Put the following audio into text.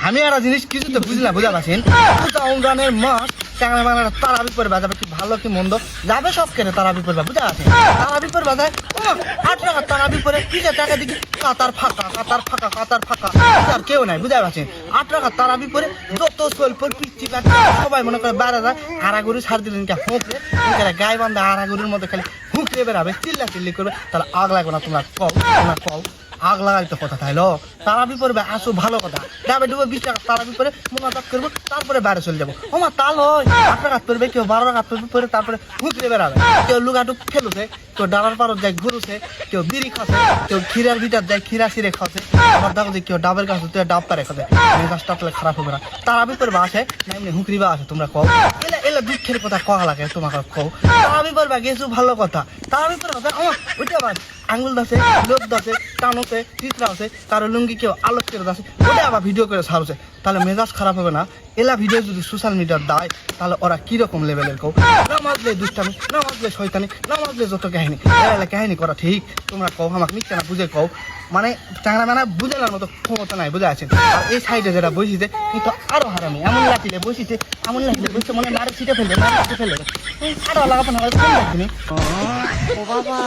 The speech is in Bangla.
আমি আর জিনিস কিছু তো বুঝলাম বুঝা পাচ্ছেন রমজানের মাস টাকা বাংলা তারাবি করে বাজাবে কি ভালো কি মন্দ যাবে সব কেনে তারাবি করবা বুঝা আছে তারাবি করে বাজায় 8 টাকা তারাবি করে ঠিক আছে টাকা দিকে কাতার ফাঁকা আর কেউ নাই বুঝা পাচ্ছেন 8 টাকা তারাবি করে যত স্বল্প পিচ্ছি সবাই মনে করে বেড়া যায় হারাগুড়ি ছাড় দিলেন কে হুঁকরে গায়ে বান্ধা হারাগুড়ির মধ্যে খালি হুঁকরে বেড়াবে চিল্লি করবে তাহলে আগ লাগবে না তোমরা কও আগ লাগাই তো কথা তাইলো তারাবি পরে আসো ভালো কথা যাবে ডুবে 20 টাকা তারাবি পরে মোনাজাত করবো তারপরে বাইরে চলে যাবো আমার তাল হয় 8 টাকা পড়বে কেউ 12 টাকা পরে তারপরে ঘুরে বেড়াবে কেউ লুগাটুক খেলুছে কেউ ডালার পারত যায় ঘুরুছে কেউ বিড়ি খাচ্ছে কেউ ক্ষীরার ভিতর যায় ক্ষীরা সিরে খাচ্ছে আমার দেখো যে কেউ ডাবের গাছ তুই ডাব পারে খাবে গাছটা তাহলে খারাপ হবে না তারাবি পরে আসে না এমনি হুঁকরিবা আসে তোমরা কও এলা দুঃখের কথা কয়া লাগে তোমাকে কও তারাবি পরে গেছো ভালো কথা তারাবি পরে আমার ওইটা আবার আঙুল দাসে লোক দাসে টানোছে চিত্রা আছে কারো লুঙ্গি কেউ আলোক করে দাসে ওটা আবার ভিডিও করে ছাড়ছে তাহলে মেজাজ খারাপ হবে না এলা ভিডিও যদি সোশ্যাল মিডিয়ার দেয় তাহলে ওরা কিরকম লেভেলের কেউ না মাঝলে দুষ্টামি না মাঝলে শয়তানি না মাঝলে যত কাহিনী এলা কাহিনী করা ঠিক তোমরা কও আমাকে মিথ্যা না বুঝে কও মানে চাংরা মানে বুঝানোর মতো ক্ষমতা নাই বুঝে আছেন আর এই সাইডে যারা বসিছে কিন্তু আরো হারামি এমন লাগলে বসিছে মানে মারে ছিটে ফেলবে আরো লাগাবো না ও বাবা